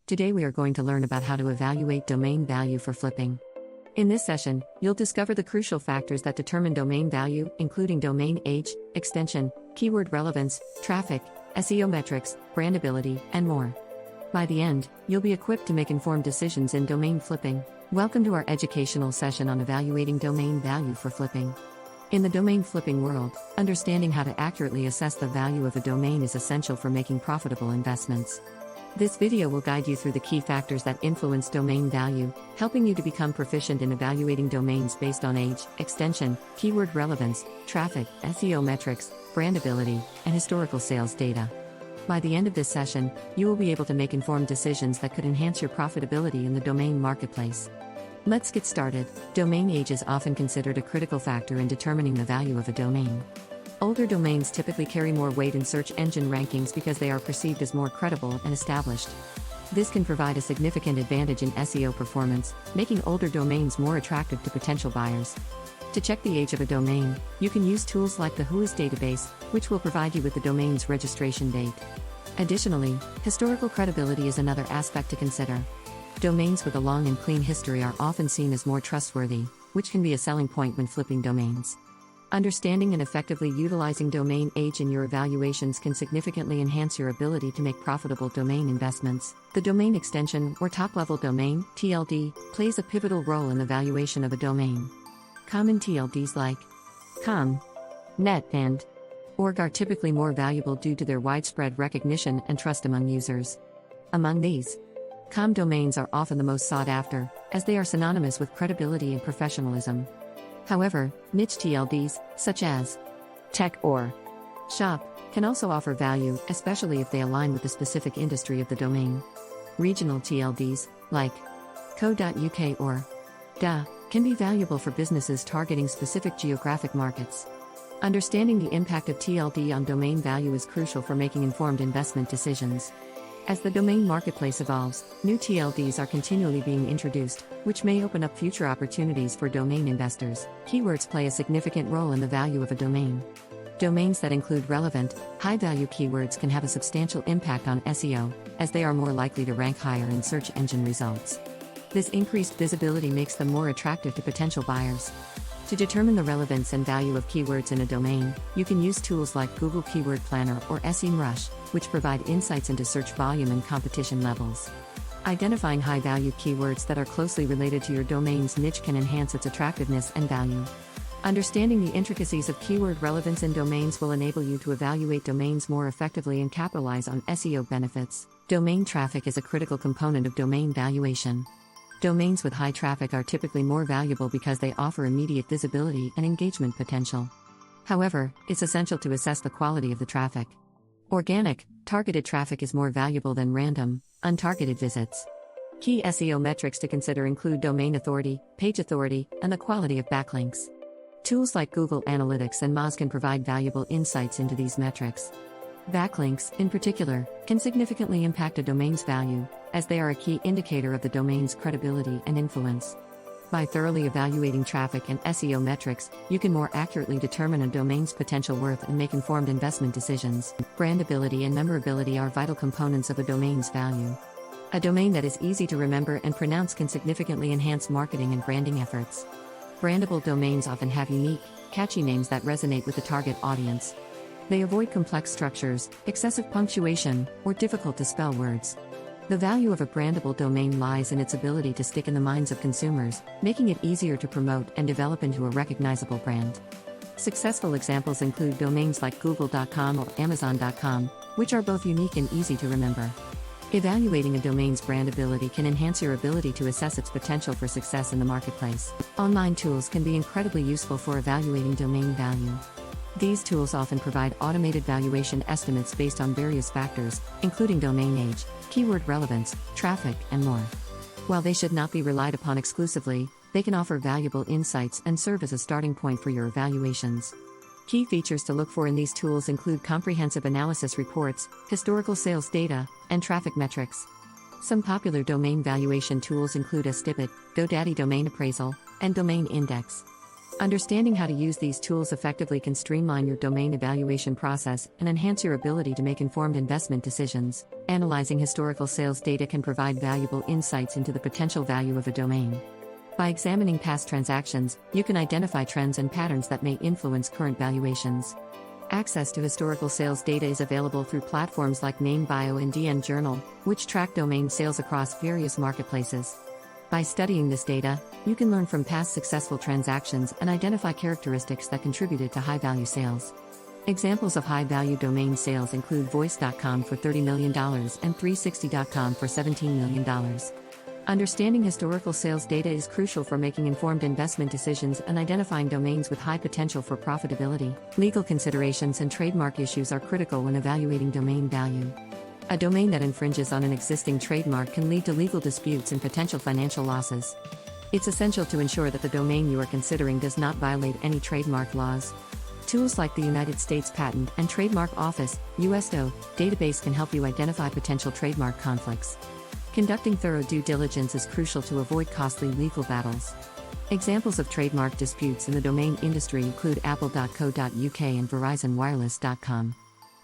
Today we are going to learn about how to evaluate domain value for flipping. In this session, you'll discover the crucial factors that determine domain value, including domain age, extension, keyword relevance, traffic, SEO metrics, brandability, and more. By the end, you'll be equipped to make informed decisions in domain flipping. Welcome to our educational session on evaluating domain value for flipping. In the domain flipping world, understanding how to accurately assess the value of a domain is essential for making profitable investments. This video will guide you through the key factors that influence domain value, helping you to become proficient in evaluating domains based on age, extension, keyword relevance, traffic, SEO metrics, brandability, and historical sales data. By the end of this session, you will be able to make informed decisions that could enhance your profitability in the domain marketplace. Let's get started. Domain age is often considered a critical factor in determining the value of a domain. Older domains typically carry more weight in search engine rankings because they are perceived as more credible and established. This can provide a significant advantage in SEO performance, making older domains more attractive to potential buyers. To check the age of a domain, you can use tools like the Whois database, which will provide you with the domain's registration date. Additionally, historical credibility is another aspect to consider. Domains with a long and clean history are often seen as more trustworthy, which can be a selling point when flipping domains. Understanding and effectively utilizing domain age in your evaluations can significantly enhance your ability to make profitable domain investments. The domain extension, or top-level domain, TLD, plays a pivotal role in the valuation of a domain. Common TLDs like .com, .net, and .org are typically more valuable due to their widespread recognition and trust among users. Among these, .com domains are often the most sought after, as they are synonymous with credibility and professionalism. However, niche TLDs, such as tech or shop, can also offer value, especially if they align with the specific industry of the domain. Regional TLDs, like co.uk or .da, can be valuable for businesses targeting specific geographic markets. Understanding the impact of TLD on domain value is crucial for making informed investment decisions. As the domain marketplace evolves, new TLDs are continually being introduced, which may open up future opportunities for domain investors. Keywords play a significant role in the value of a domain. Domains that include relevant, high-value keywords can have a substantial impact on SEO, as they are more likely to rank higher in search engine results. This increased visibility makes them more attractive to potential buyers. To determine the relevance and value of keywords in a domain, you can use tools like Google Keyword Planner or SEMrush, which provide insights into search volume and competition levels. Identifying high-value keywords that are closely related to your domain's niche can enhance its attractiveness and value. Understanding the intricacies of keyword relevance in domains will enable you to evaluate domains more effectively and capitalize on SEO benefits. Domain traffic is a critical component of domain valuation. Domains with high traffic are typically more valuable because they offer immediate visibility and engagement potential. However, it's essential to assess the quality of the traffic. Organic, targeted traffic is more valuable than random, untargeted visits. Key SEO metrics to consider include domain authority, page authority, and the quality of backlinks. Tools like Google Analytics and Moz can provide valuable insights into these metrics. Backlinks, in particular, can significantly impact a domain's value, as they are a key indicator of the domain's credibility and influence. By thoroughly evaluating traffic and SEO metrics, you can more accurately determine a domain's potential worth and make informed investment decisions. Brandability and memorability are vital components of a domain's value. A domain that is easy to remember and pronounce can significantly enhance marketing and branding efforts. Brandable domains often have unique, catchy names that resonate with the target audience. They avoid complex structures, excessive punctuation, or difficult-to-spell words. The value of a brandable domain lies in its ability to stick in the minds of consumers, making it easier to promote and develop into a recognizable brand. Successful examples include domains like google.com or amazon.com, which are both unique and easy to remember. Evaluating a domain's brandability can enhance your ability to assess its potential for success in the marketplace. Online tools can be incredibly useful for evaluating domain value. These tools often provide automated valuation estimates based on various factors, including domain age, keyword relevance, traffic, and more. While they should not be relied upon exclusively, they can offer valuable insights and serve as a starting point for your evaluations. Key features to look for in these tools include comprehensive analysis reports, historical sales data, and traffic metrics. Some popular domain valuation tools include Stipit, GoDaddy Domain Appraisal, and Domain Index. Understanding how to use these tools effectively can streamline your domain evaluation process and enhance your ability to make informed investment decisions. Analyzing historical sales data can provide valuable insights into the potential value of a domain. By examining past transactions, you can identify trends and patterns that may influence current valuations. Access to historical sales data is available through platforms like NameBio and DN Journal, which track domain sales across various marketplaces. By studying this data, you can learn from past successful transactions and identify characteristics that contributed to high-value sales. Examples of high-value domain sales include voice.com for $30 million and 360.com for $17 million. Understanding historical sales data is crucial for making informed investment decisions and identifying domains with high potential for profitability. Legal considerations and trademark issues are critical when evaluating domain value. A domain that infringes on an existing trademark can lead to legal disputes and potential financial losses. It's essential to ensure that the domain you are considering does not violate any trademark laws. Tools like the United States Patent and Trademark Office (USDO) database can help you identify potential trademark conflicts. Conducting thorough due diligence is crucial to avoid costly legal battles. Examples of trademark disputes in the domain industry include apple.co.uk and verizonwireless.com.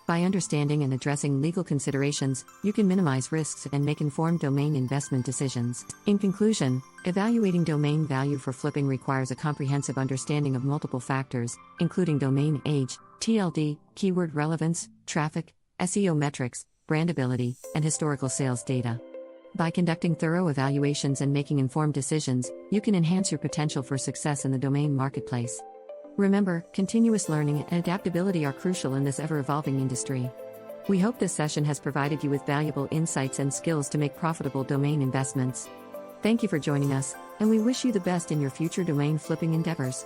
By understanding and addressing legal considerations, you can minimize risks and make informed domain investment decisions. In conclusion, evaluating domain value for flipping requires a comprehensive understanding of multiple factors, including domain age, TLD, keyword relevance, traffic, SEO metrics, brandability, and historical sales data. By conducting thorough evaluations and making informed decisions, you can enhance your potential for success in the domain marketplace. Remember, continuous learning and adaptability are crucial in this ever-evolving industry. We hope this session has provided you with valuable insights and skills to make profitable domain investments. Thank you for joining us, and we wish you the best in your future domain flipping endeavors.